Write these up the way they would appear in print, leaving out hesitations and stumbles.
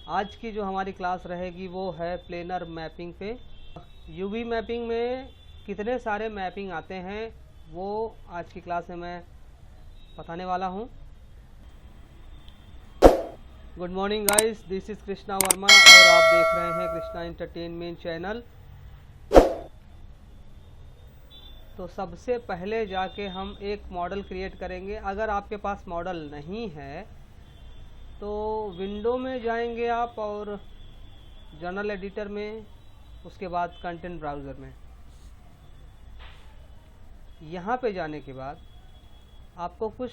आज की जो हमारी क्लास रहेगी वो है प्लेनर मैपिंग पे। यूवी मैपिंग में कितने सारे मैपिंग आते हैं वो आज की क्लास में मैं बताने वाला हूँ। Good morning guys, this is Krishna Verma और आप देख रहे हैं कृष्णा एंटरटेनमेंट चैनल। तो सबसे पहले जाके हम एक मॉडल क्रिएट करेंगे। अगर आपके पास मॉडल नहीं है तो विंडो में जाएंगे आप और जर्नल एडिटर में, उसके बाद कंटेंट ब्राउज़र में। यहाँ पे जाने के बाद आपको कुछ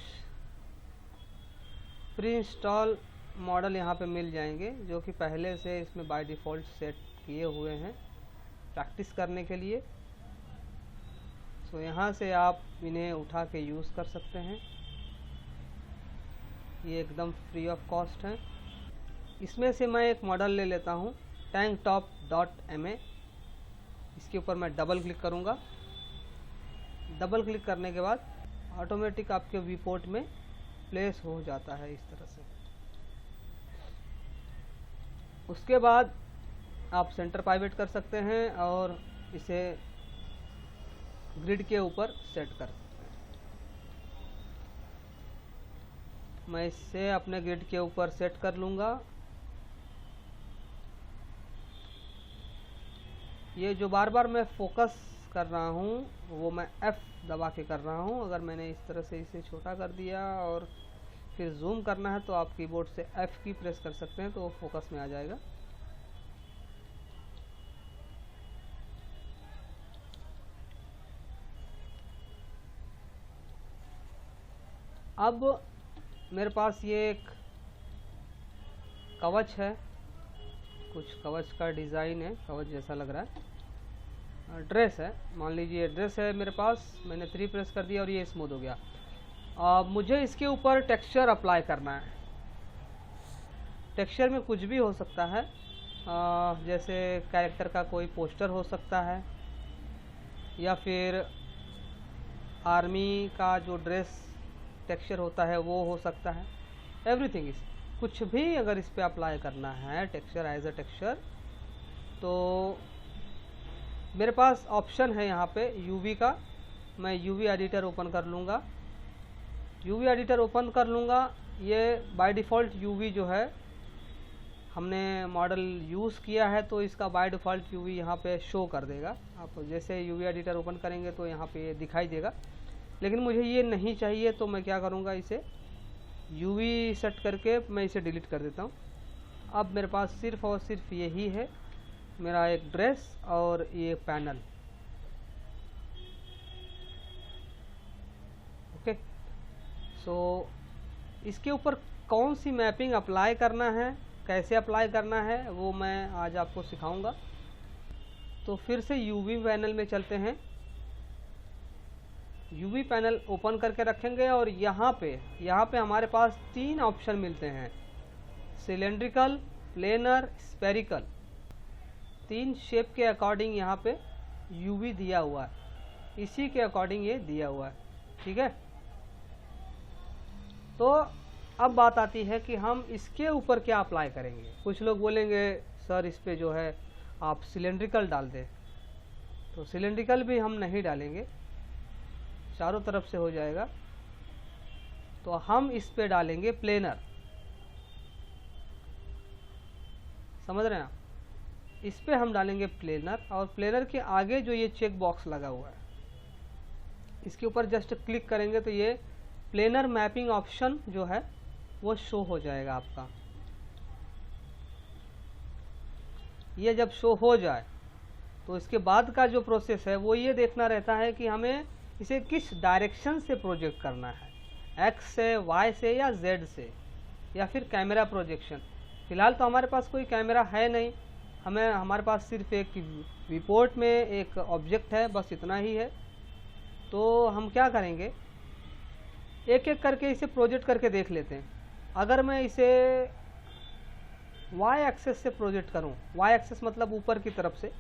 प्री इंस्टॉल मॉडल यहाँ पे मिल जाएंगे जो कि पहले से इसमें बाय डिफ़ॉल्ट सेट किए हुए हैं प्रैक्टिस करने के लिए। तो यहाँ से आप इन्हें उठा के यूज़ कर सकते हैं। ये एकदम फ्री ऑफ कॉस्ट है। इसमें से मैं एक मॉडल ले लेता हूँ tanktop.ma। इसके ऊपर मैं डबल क्लिक करूँगा। डबल क्लिक करने के बाद ऑटोमेटिक आपके विपोर्ट में प्लेस हो जाता है इस तरह से। उसके बाद आप सेंटर पाइवेट कर सकते हैं और इसे ग्रिड के ऊपर सेट कर सकते हैं। मैं इसे अपने ग्रिड के ऊपर सेट कर लूँगा। ये जो बार बार मैं फोकस कर रहा हूँ वो मैं F दबा के कर रहा हूँ। अगर मैंने इस तरह से इसे छोटा कर दिया और फिर जूम करना है तो आप कीबोर्ड से F की प्रेस कर सकते हैं तो वो फोकस में आ जाएगा। अब मेरे पास ये एक कवच है, कुछ कवच का डिज़ाइन है, कवच जैसा लग रहा है। ड्रेस है, मान लीजिए ड्रेस है मेरे पास। मैंने 3 प्रेस कर दिया और ये स्मूथ हो गया। मुझे इसके ऊपर टेक्सचर अप्लाई करना है। टेक्सचर में कुछ भी हो सकता है, जैसे कैरेक्टर का कोई पोस्टर हो सकता है या फिर आर्मी का जो ड्रेस टेक्सचर होता है वो हो सकता है। एवरीथिंग इज, कुछ भी अगर इस पे अप्लाई करना है टेक्सचर एज अ टेक्सचर, तो मेरे पास ऑप्शन है यहाँ पे यूवी का। मैं यूवी एडिटर ओपन कर लूँगा। यूवी एडिटर ओपन कर लूँगा। ये बाय डिफ़ॉल्ट यूवी जो है हमने मॉडल यूज़ किया है तो इसका बाय डिफ़ॉल्ट यूवी यहाँ पे शो कर देगा। आप जैसे यूवी एडिटर ओपन करेंगे तो यहाँ पे दिखाई देगा, लेकिन मुझे ये नहीं चाहिए तो मैं क्या करूँगा, इसे यूवी सेट करके मैं इसे डिलीट कर देता हूँ। अब मेरे पास सिर्फ और सिर्फ यही है, मेरा एक ड्रेस और ये पैनल। ओके, सो इसके ऊपर कौन सी मैपिंग अप्लाई करना है, कैसे अप्लाई करना है, वो मैं आज आपको सिखाऊंगा। तो फिर से यूवी पैनल में चलते हैं। यूवी पैनल ओपन करके रखेंगे और यहाँ पे हमारे पास 3 ऑप्शन मिलते हैं, सिलेंड्रिकल, प्लेनर, स्फेरिकल। 3 शेप के अकॉर्डिंग यहाँ पे यूवी दिया हुआ है, इसी के अकॉर्डिंग ये दिया हुआ है। ठीक है, तो अब बात आती है कि हम इसके ऊपर क्या अप्लाई करेंगे। कुछ लोग बोलेंगे सर इस पे जो है आप सिलेंड्रिकल डाल दें, तो सिलेंड्रिकल भी हम नहीं डालेंगे, चारों तरफ से हो जाएगा। तो हम इस पे डालेंगे प्लेनर। समझ रहे हैं आप? इस पे हम डालेंगे प्लेनर और प्लेनर के आगे जो ये चेक बॉक्स लगा हुआ है इसके ऊपर जस्ट क्लिक करेंगे तो ये प्लेनर मैपिंग ऑप्शन जो है वो शो हो जाएगा आपका। ये जब शो हो जाए तो इसके बाद का जो प्रोसेस है वो ये देखना रहता है कि हमें इसे किस डायरेक्शन से प्रोजेक्ट करना है, एक्स से, वाई से या जेड से, या फिर कैमरा प्रोजेक्शन। फ़िलहाल तो हमारे पास कोई कैमरा है नहीं, हमारे पास सिर्फ एक विपोर्ट में एक ऑब्जेक्ट है, बस इतना ही है। तो हम क्या करेंगे, एक एक करके इसे प्रोजेक्ट करके देख लेते हैं। अगर मैं इसे वाई एक्सेस से प्रोजेक्ट करूं, वाई एक्सेस मतलब ऊपर की तरफ से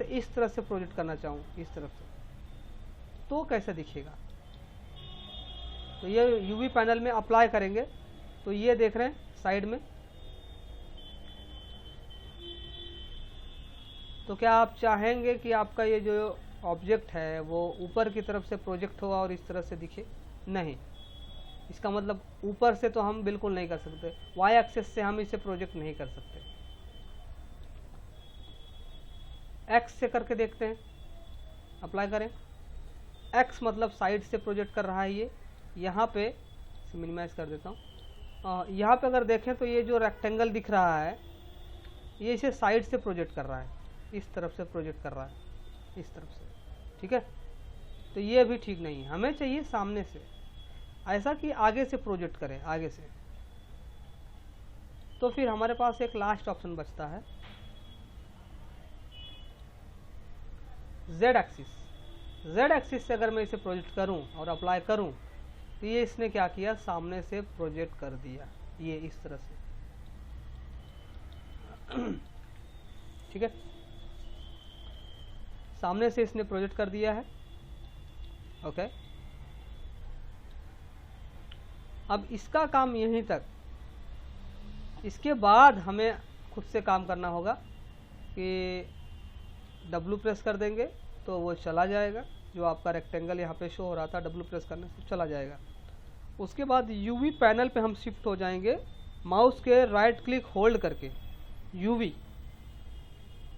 इस तरफ से प्रोजेक्ट करना चाहूँ, इस तरफ से, तो कैसे दिखेगा। तो ये यूवी पैनल में अप्लाई करेंगे तो ये देख रहे हैं साइड में। तो क्या आप चाहेंगे कि आपका ये जो ऑब्जेक्ट है वो ऊपर की तरफ से प्रोजेक्ट होगा और इस तरह से दिखे? नहीं, इसका मतलब ऊपर से तो हम बिल्कुल नहीं कर सकते, वाई एक्सिस से हम इसे प्रोजेक्ट नहीं कर सकते। एक्स से करके देखते हैं, अप्लाई करें। एक्स मतलब साइड से प्रोजेक्ट कर रहा है ये। यहाँ पे मिनिमाइज कर देता हूँ। यहाँ पे अगर देखें तो ये जो रेक्टेंगल दिख रहा है ये इसे साइड से प्रोजेक्ट कर रहा है, इस तरफ से प्रोजेक्ट कर रहा है, इस तरफ से। ठीक है, तो ये भी ठीक नहीं है, हमें चाहिए सामने से, ऐसा कि आगे से प्रोजेक्ट करें, आगे से। तो फिर हमारे पास एक लास्ट ऑप्शन बचता है, जेड एक्सिस। जेड एक्सिस से अगर मैं इसे प्रोजेक्ट करूं और अप्लाई करूं तो ये इसने क्या किया, सामने से प्रोजेक्ट कर दिया, ये इस तरह से। ठीक है, सामने से इसने प्रोजेक्ट कर दिया है। ओके, अब इसका काम यहीं तक। इसके बाद हमें खुद से काम करना होगा कि W प्रेस कर देंगे तो वो चला जाएगा, जो आपका रेक्टेंगल यहाँ पे शो हो रहा था W प्रेस करने से चला जाएगा। उसके बाद UV पैनल पे हम शिफ्ट हो जाएंगे, माउस के राइट क्लिक होल्ड करके। UV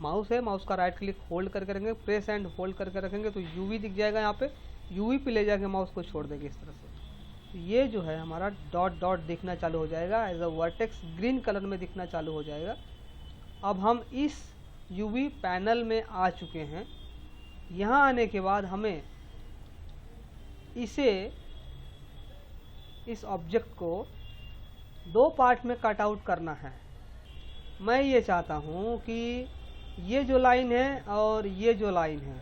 माउस है, माउस का राइट क्लिक होल्ड करके रखेंगे, प्रेस एंड होल्ड करके रखेंगे तो UV दिख जाएगा। यहाँ पे UV पे ले जाके माउस को छोड़ देंगे इस तरह से। तो ये जो है हमारा डॉट डॉट दिखना चालू हो जाएगा, as a vertex green colour में दिखना चालू हो जाएगा। अब हम इस UV पैनल में आ चुके हैं। यहाँ आने के बाद हमें इस ऑब्जेक्ट को दो पार्ट में कट आउट करना है। मैं ये चाहता हूँ कि ये जो लाइन है और ये जो लाइन है,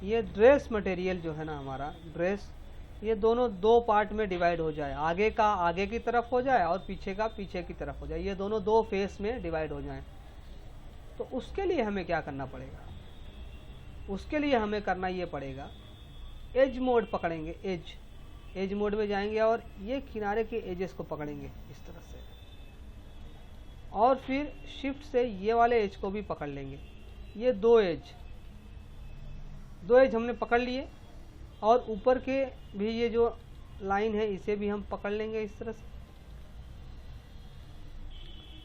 ये ड्रेस मटेरियल जो है ना हमारा ड्रेस, ये दोनों दो पार्ट में डिवाइड हो जाए। आगे का आगे की तरफ हो जाए और पीछे का पीछे की तरफ हो जाए, ये दोनों दो फेस में डिवाइड हो जाएं। तो उसके लिए हमें क्या करना पड़ेगा? उसके लिए हमें करना ये पड़ेगा, एज मोड पकड़ेंगे। एज मोड में जाएंगे और ये किनारे के एजेस को पकड़ेंगे इस तरह से, और फिर शिफ्ट से ये वाले एज को भी पकड़ लेंगे। ये दो एज हमने पकड़ लिए, और ऊपर के भी ये जो लाइन है इसे भी हम पकड़ लेंगे इस तरह से।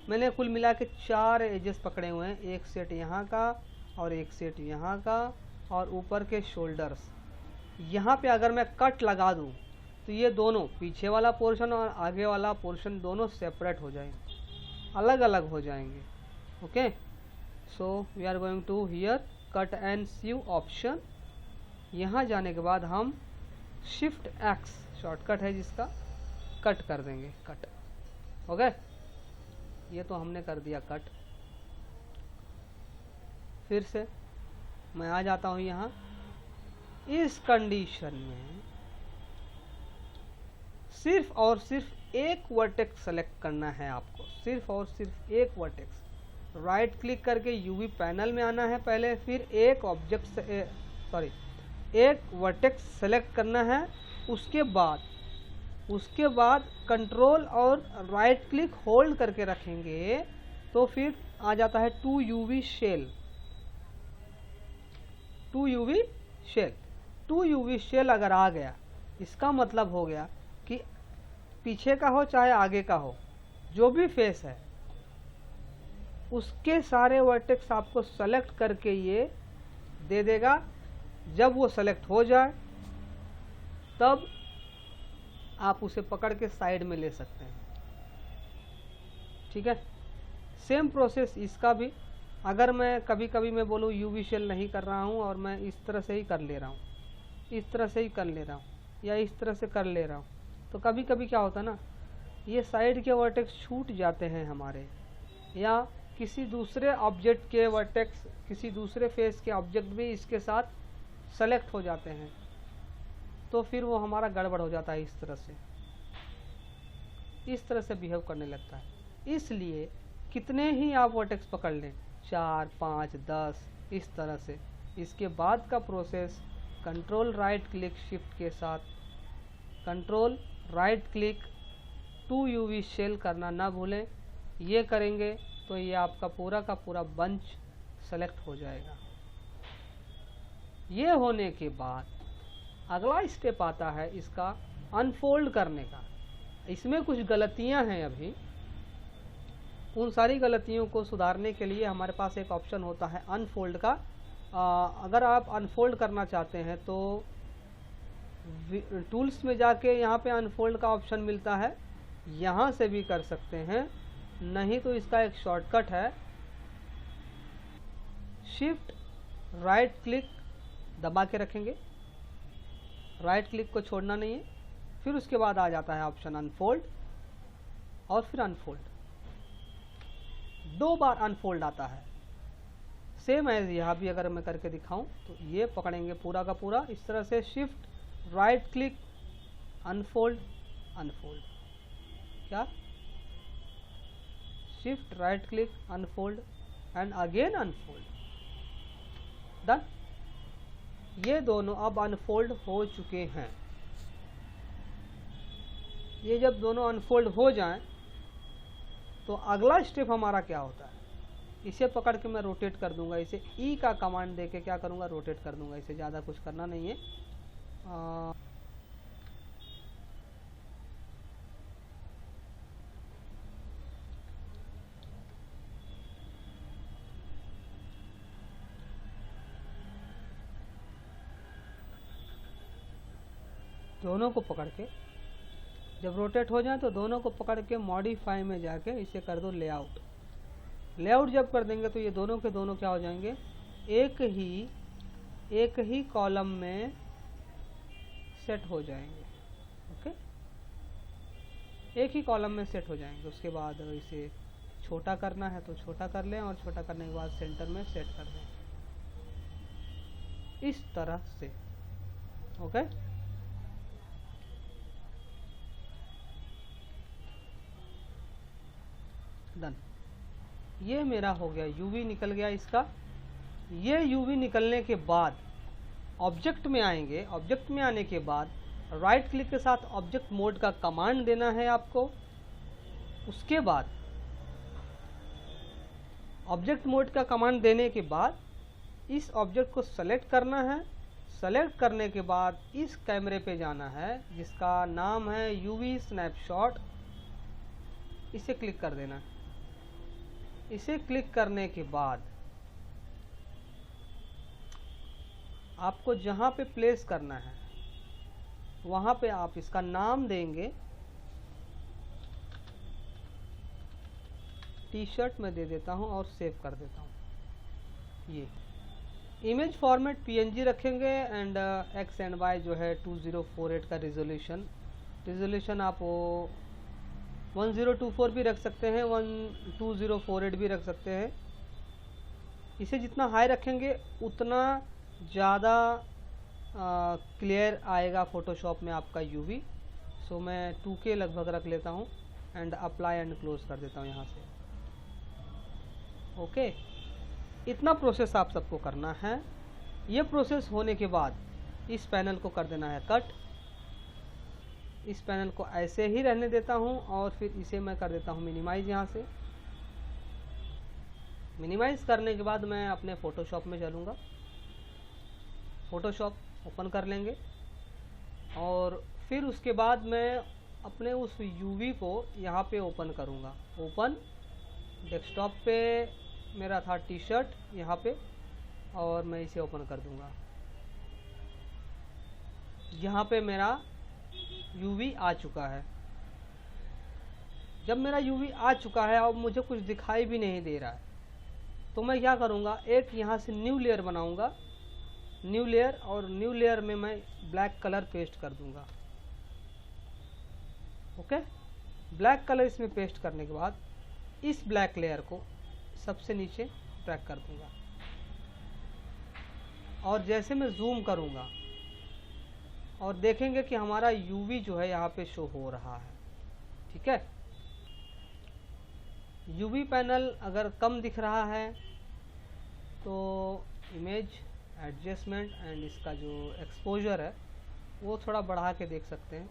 मैंने कुल मिला के 4 एजेस पकड़े हुए हैं, एक सेट यहाँ का और एक सेट यहाँ का, और ऊपर के शोल्डर्स। यहाँ पे अगर मैं कट लगा दूँ तो ये दोनों पीछे वाला पोर्शन और आगे वाला पोर्शन दोनों सेपरेट हो जाएंगे, अलग अलग हो जाएंगे। Okay, so we are going to here cut and save option. यहाँ जाने के बाद हम शिफ्ट X शॉर्टकट है जिसका, कट कर देंगे, कट। ओके, ये तो हमने कर दिया कट। फिर से मैं आ जाता हूँ यहाँ। इस कंडीशन में सिर्फ और सिर्फ एक वर्टेक्स सेलेक्ट करना है आपको, सिर्फ और सिर्फ एक वर्टेक्स। राइट क्लिक करके UV पैनल में आना है पहले, फिर एक ऑब्जेक्ट एक वर्टेक्स सेलेक्ट करना है। उसके बाद कंट्रोल और राइट क्लिक होल्ड करके रखेंगे तो फिर आ जाता है 2UV शेल। 2UV शेल अगर आ गया, इसका मतलब हो गया कि पीछे का हो चाहे आगे का हो, जो भी फेस है उसके सारे वर्टेक्स आपको सेलेक्ट करके ये दे देगा। जब वो सेलेक्ट हो जाए तब आप उसे पकड़ के साइड में ले सकते हैं। ठीक है, सेम प्रोसेस इसका भी। अगर मैं कभी कभी मैं बोलूँ UV शेल नहीं कर रहा हूँ और मैं इस तरह से ही कर ले रहा हूँ, इस तरह से ही कर ले रहा हूँ, या इस तरह से कर ले रहा हूँ, तो कभी कभी क्या होता है ना, ये साइड के वर्टेक्स छूट जाते हैं हमारे, या किसी दूसरे ऑब्जेक्ट के वर्टेक्स, किसी दूसरे फेस के ऑब्जेक्ट भी इसके साथ सेलेक्ट हो जाते हैं, तो फिर वो हमारा गड़बड़ हो जाता है। इस तरह से बिहेव करने लगता है। इसलिए कितने ही आप वर्टेक्स पकड़ लें, 4, 5, 10, इस तरह से। इसके बाद का process control right click shift के साथ, control right click to UV shell करना ना भूलें। ये करेंगे तो ये आपका पूरा का पूरा बंच सेलेक्ट हो जाएगा। ये होने के बाद अगला स्टेप आता है इसका अनफोल्ड करने का। इसमें कुछ गलतियां हैं अभी, उन सारी गलतियों को सुधारने के लिए हमारे पास एक ऑप्शन होता है अनफोल्ड का। अगर आप अनफोल्ड करना चाहते हैं तो टूल्स में जाके यहाँ पे अनफोल्ड का ऑप्शन मिलता है, यहाँ से भी कर सकते हैं, नहीं तो इसका एक शॉर्टकट है शिफ्ट राइट क्लिक दबा के रखेंगे, राइट क्लिक को छोड़ना नहीं है, फिर उसके बाद आ जाता है ऑप्शन अनफोल्ड और फिर अनफोल्ड। 2 बार अनफोल्ड आता है, सेम एज यहाँ भी अगर मैं करके दिखाऊं तो ये पकड़ेंगे पूरा का पूरा इस तरह से, shift right click unfold unfold, क्या shift right click unfold and again unfold, done. ये दोनों अब अनफोल्ड हो चुके हैं। ये जब दोनों अनफोल्ड हो जाएं तो अगला स्टेप हमारा क्या होता है, इसे पकड़ के मैं रोटेट कर दूंगा, इसे ई का कमांड देके क्या करूंगा, रोटेट कर दूंगा। इसे ज़्यादा कुछ करना नहीं है। दोनों को पकड़ के जब रोटेट हो जाए तो दोनों को पकड़ के मॉडिफाई में जाके इसे कर दो लेआउट। लेआउट जब कर देंगे तो ये दोनों के दोनों क्या हो जाएंगे, एक ही कॉलम में सेट हो जाएंगे। ओके, एक ही कॉलम में सेट हो जाएंगे। उसके बाद इसे छोटा करना है तो छोटा कर लें और छोटा करने के बाद सेंटर में सेट कर दें इस तरह से। Okay, done. ये मेरा हो गया, यूवी निकल गया इसका। ये यूवी निकलने के बाद ऑब्जेक्ट में आएंगे। ऑब्जेक्ट में आने के बाद राइट क्लिक के साथ ऑब्जेक्ट मोड का कमांड देना है आपको। उसके बाद ऑब्जेक्ट मोड का कमांड देने के बाद इस ऑब्जेक्ट को सेलेक्ट करना है। सेलेक्ट करने के बाद इस कैमरे पे जाना है जिसका नाम है यूवी स्नैपशॉट, इसे क्लिक कर देना है। इसे क्लिक करने के बाद आपको जहां पे प्लेस करना है वहां पे आप इसका नाम देंगे। टी शर्ट में दे देता हूं और सेव कर देता हूं। ये इमेज फॉर्मेट पीएनजी रखेंगे एंड एक्स एंड वाई जो है 2048 का रिजोल्यूशन आप वो 1024 भी रख सकते हैं, 12048 भी रख सकते हैं। इसे जितना हाई रखेंगे उतना ज़्यादा क्लियर आएगा फोटोशॉप में आपका यूवी। सो मैं 2K लगभग रख लेता हूँ एंड अप्लाई एंड क्लोज कर देता हूँ यहाँ से। ओके, इतना प्रोसेस आप सबको करना है। ये प्रोसेस होने के बाद इस पैनल को कर देना है कट। इस पैनल को ऐसे ही रहने देता हूँ और फिर इसे मैं कर देता हूँ मिनिमाइज। यहाँ से मिनिमाइज करने के बाद मैं अपने फ़ोटोशॉप में चलूँगा। फ़ोटोशॉप ओपन कर लेंगे और फिर उसके बाद मैं अपने उस यूवी को यहाँ पे ओपन करूँगा। ओपन डेस्कटॉप पे मेरा था टी शर्ट यहाँ पे, और मैं इसे ओपन कर दूँगा। यहाँ पे मेरा यूवी आ चुका है। जब मेरा यूवी आ चुका है और मुझे कुछ दिखाई भी नहीं दे रहा है तो मैं क्या करूँगा, एक यहाँ से न्यू लेयर बनाऊँगा। न्यू लेयर, और न्यू लेयर में मैं ब्लैक कलर पेस्ट कर दूँगा। ओके, ब्लैक कलर इसमें पेस्ट करने के बाद इस ब्लैक लेयर को सबसे नीचे ड्रैग कर दूँगा और जैसे मैं जूम करूँगा और देखेंगे कि हमारा यूवी जो है यहाँ पे शो हो रहा है। ठीक है, यूवी पैनल अगर कम दिख रहा है तो इमेज एडजस्टमेंट एंड इसका जो एक्सपोजर है वो थोड़ा बढ़ा के देख सकते हैं।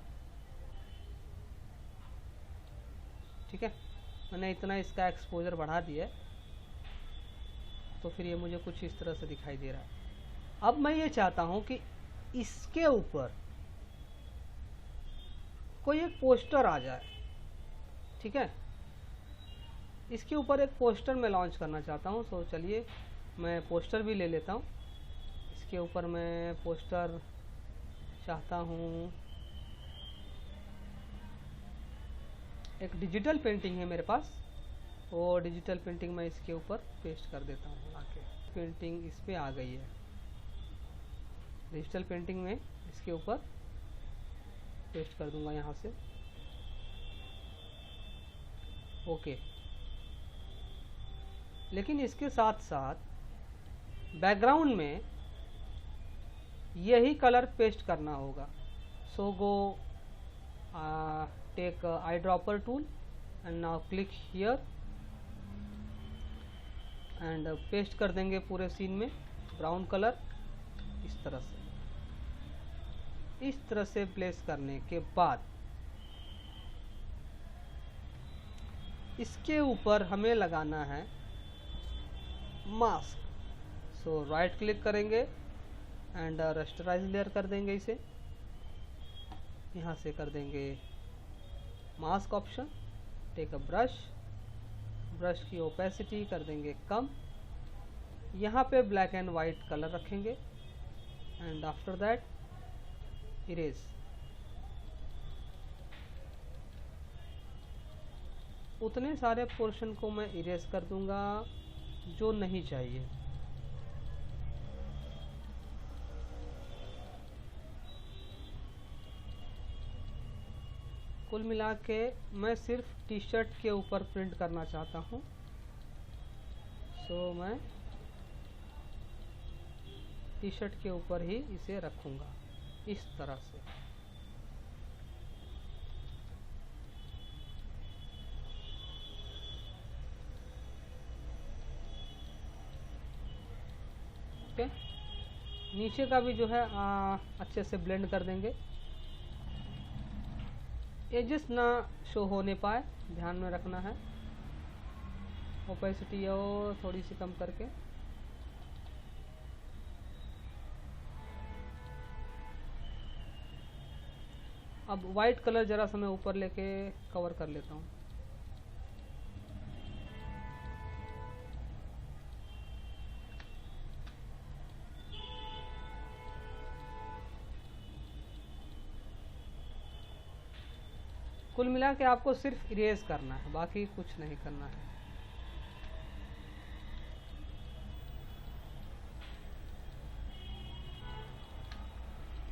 ठीक है, मैंने इतना इसका एक्सपोजर बढ़ा दिया है, तो फिर ये मुझे कुछ इस तरह से दिखाई दे रहा है। अब मैं ये चाहता हूँ कि इसके ऊपर कोई एक पोस्टर आ जाए, ठीक है, इसके ऊपर एक पोस्टर मैं लॉन्च करना चाहता हूँ। तो चलिए मैं पोस्टर भी ले लेता हूँ। इसके ऊपर मैं पोस्टर चाहता हूँ, एक डिजिटल पेंटिंग है मेरे पास, वो डिजिटल पेंटिंग मैं इसके ऊपर पेस्ट कर देता हूँ आके। पेंटिंग इस पे आ गई है, डिजिटल पेंटिंग में इसके ऊपर पेस्ट कर दूंगा यहाँ से। ओके, लेकिन इसके साथ साथ बैकग्राउंड में यही कलर पेस्ट करना होगा। So go take eye dropper tool and now click here and paste कर देंगे पूरे सीन में ब्राउन कलर। इस तरह से प्लेस करने के बाद इसके ऊपर हमें लगाना है मास्क। सो राइट क्लिक करेंगे एंड रस्टराइज लेयर कर देंगे इसे, यहाँ से कर देंगे mask option, take a brush, brush की ओपेसिटी कर देंगे कम, यहाँ पे ब्लैक एंड वाइट कलर रखेंगे एंड आफ्टर दैट इरेज। उतने सारे पोर्शन को मैं इरेज कर दूंगा जो नहीं चाहिए। कुल मिला के मैं सिर्फ टी शर्ट के ऊपर प्रिंट करना चाहता हूँ। सो मैं टी शर्ट के ऊपर ही इसे रखूँगा इस तरह से। ओके, नीचे का भी जो है अच्छे से ब्लेंड कर देंगे, एजेस ना शो होने पाए, ध्यान में रखना है। ओपेसिटी और थोड़ी सी कम करके अब वाइट कलर जरा सा मैं ऊपर लेके कवर कर लेता हूँ। कुल मिला के आपको सिर्फ इरेज करना है, बाकी कुछ नहीं करना है।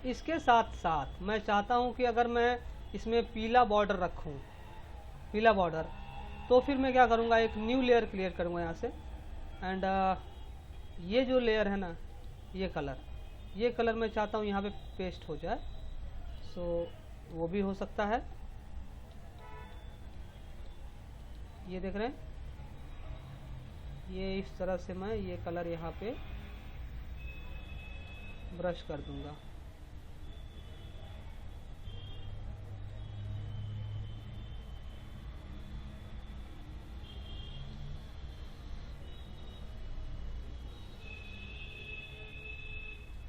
इसके साथ साथ मैं चाहता हूं कि अगर मैं इसमें पीला बॉर्डर रखूं, पीला बॉर्डर, तो फिर मैं क्या करूंगा, एक न्यू लेयर क्रिएट करूंगा यहाँ से एंड ये जो लेयर है ना, ये कलर मैं चाहता हूँ यहाँ पे पेस्ट हो जाए। सो वो भी हो सकता है, ये देख रहे हैं, ये इस तरह से मैं ये कलर यहाँ पे ब्रश कर दूंगा।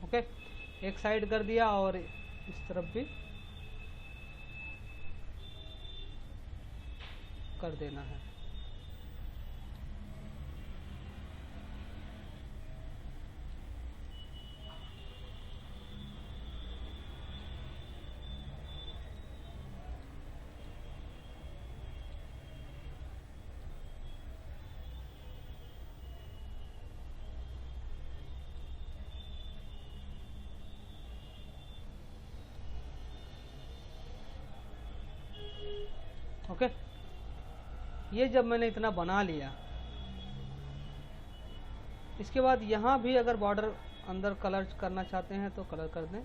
ओके, एक साइड कर दिया और इस तरफ भी कर देना है। ओके, ये जब मैंने इतना बना लिया, इसके बाद यहाँ भी अगर बॉर्डर अंदर कलर करना चाहते हैं तो कलर कर दें।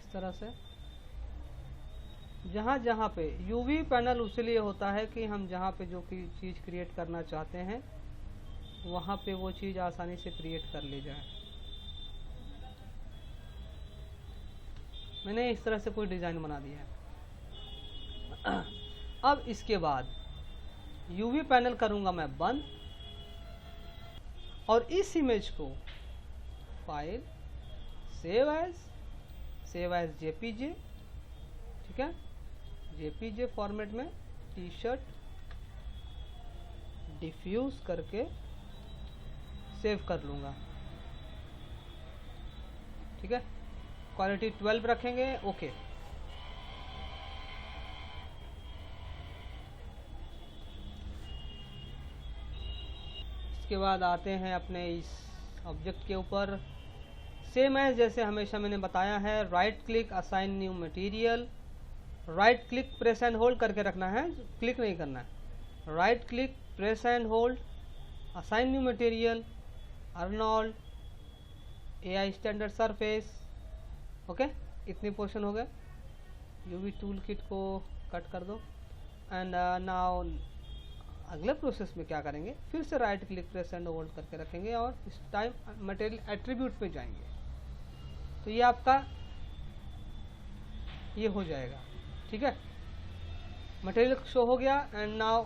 इस तरह से जहाँ जहाँ पे यूवी पैनल उसलिए होता है कि हम जहाँ पे जो की चीज़ क्रिएट करना चाहते हैं वहाँ पे वो चीज़ आसानी से क्रिएट कर ली जाए। मैंने इस तरह से कोई डिज़ाइन बना दिया है। अब इसके बाद यूवी पैनल करूँगा मैं बंद और इस इमेज को फाइल सेव एज जेपीजे, ठीक है, जेपीजे फॉर्मेट में टी शर्ट डिफ्यूज करके सेव कर लूँगा, ठीक है। क्वालिटी 12 रखेंगे, ओके। इसके बाद आते हैं अपने इस ऑब्जेक्ट के ऊपर। सेम है जैसे हमेशा मैंने बताया है, right click assign new material, right click press and hold करके रखना है, क्लिक नहीं करना है। Right click press and hold assign new material Arnold AI standard surface, okay. इतनी पोर्शन हो गए। यूवी टूल किट को कट कर दो एंड नाउ अगले प्रोसेस में क्या करेंगे, फिर से right click press and hold करके रखेंगे और इस टाइम मटेरियल एट्रीब्यूट पे जाएंगे तो ये आपका ये हो जाएगा, ठीक है। मटेरियल शो हो गया एंड नाउ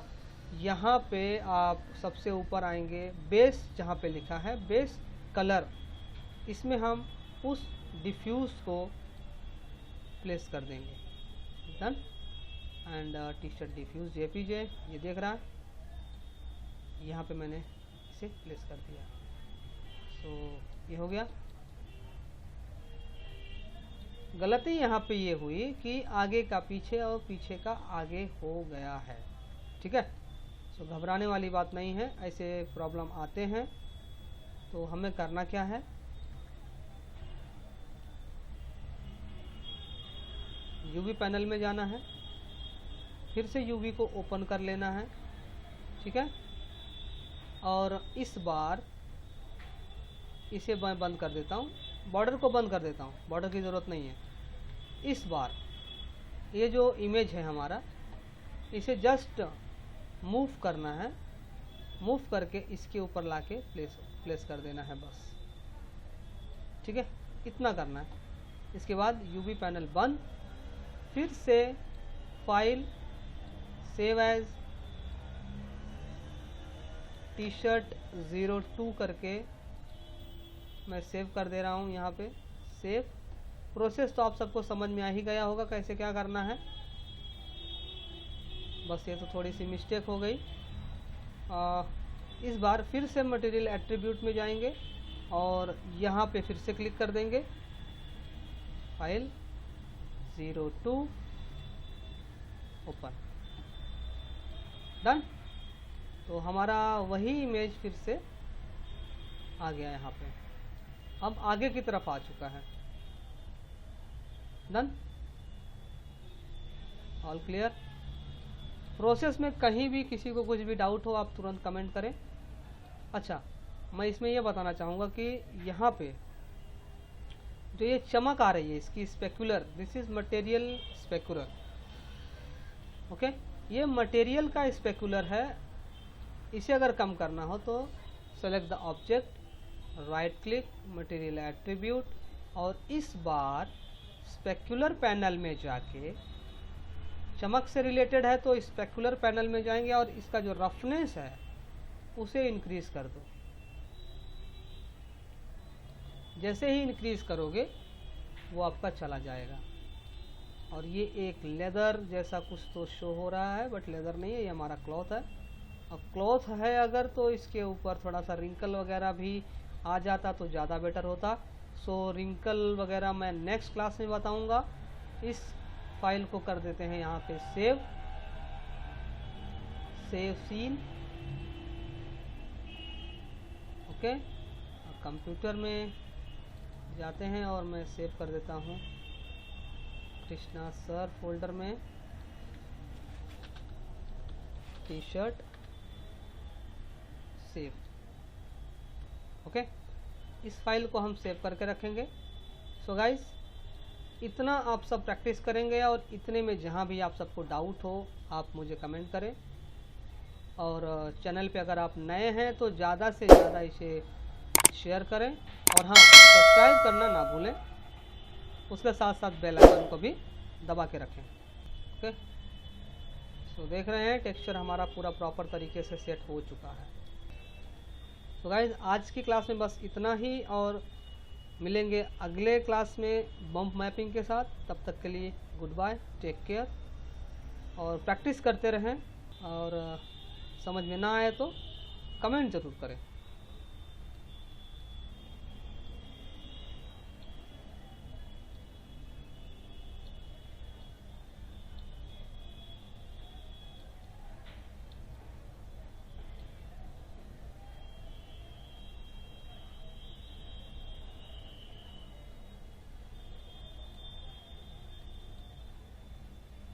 यहाँ पे आप सबसे ऊपर आएंगे, बेस जहाँ पे लिखा है बेस कलर, इसमें हम उस डिफ्यूज को प्लेस कर देंगे, done. And T shirt diffuse JPG ये देख रहा है, यहाँ पे मैंने इसे प्लेस कर दिया। सो ये हो गया। गलती यहाँ पे ये हुई कि आगे का पीछे और पीछे का आगे हो गया है, ठीक है। सो घबराने वाली बात नहीं है, ऐसे प्रॉब्लम आते हैं। तो हमें करना क्या है, यूवी पैनल में जाना है, फिर से यूवी को ओपन कर लेना है, ठीक है। और इस बार इसे मैं बंद कर देता हूँ, बॉर्डर को बंद कर देता हूँ, बॉर्डर की ज़रूरत नहीं है। इस बार ये जो इमेज है हमारा, इसे जस्ट मूव करना है, मूव करके इसके ऊपर लाके प्लेस कर देना है बस, ठीक है। इतना करना है। इसके बाद यूवी पैनल बंद, फिर से file save as T shirt 02 करके मैं सेव कर दे रहा हूँ यहाँ पे। सेव प्रोसेस तो आप सबको समझ में आ ही गया होगा कैसे क्या करना है, बस ये तो थोड़ी सी मिस्टेक हो गई। इस बार फिर से मटेरियल एट्रीब्यूट में जाएंगे और यहाँ पे फिर से क्लिक कर देंगे, फाइल 02 ओपन, डन। तो हमारा वही इमेज फिर से आ गया यहाँ पे, अब आगे की तरफ आ चुका है, डन। All clear. प्रोसेस में कहीं भी किसी को कुछ भी डाउट हो आप तुरंत कमेंट करें। अच्छा, मैं इसमें यह बताना चाहूँगा कि यहाँ पे जो ये चमक आ रही है इसकी specular, this is material specular, okay. ये मटेरियल का स्पेकुलर है, इसे अगर कम करना हो तो select the object, right click material attribute और इस बार स्पेकुलर पैनल में जाके, चमक से रिलेटेड है तो स्पेकुलर पैनल में जाएंगे और इसका जो रफनेस है उसे इंक्रीज कर दो। जैसे ही इंक्रीज करोगे वो आपका चला जाएगा। और ये एक लेदर जैसा कुछ तो शो हो रहा है, बट लेदर नहीं है, ये हमारा क्लॉथ है। और क्लॉथ है अगर तो इसके ऊपर थोड़ा सा रिंकल वगैरह भी आ जाता तो ज़्यादा बेटर होता। सो रिंकल वगैरह मैं नेक्स्ट क्लास में बताऊंगा। इस फाइल को कर देते हैं यहाँ पे सेव सीन, ओके। कंप्यूटर में जाते हैं और मैं सेव कर देता हूँ कृष्णा सर फोल्डर में, टी शर्ट सेव, ओके। इस फाइल को हम सेव करके रखेंगे। सो गाइस, इतना आप सब प्रैक्टिस करेंगे और इतने में जहाँ भी आप सबको डाउट हो आप मुझे कमेंट करें। और चैनल पे अगर आप नए हैं तो ज़्यादा से ज़्यादा इसे शेयर करें और हाँ, सब्सक्राइब करना ना भूलें। उसके साथ साथ बेल आइकन को भी दबा के रखें। ओके, सो देख रहे हैं टेक्सचर हमारा पूरा प्रॉपर तरीके से सेट हो चुका है। तो गाइज आज की क्लास में बस इतना ही और मिलेंगे अगले क्लास में बम्प मैपिंग के साथ। तब तक के लिए गुड बाय, टेक केयर और प्रैक्टिस करते रहें। और समझ में ना आए तो कमेंट ज़रूर करें।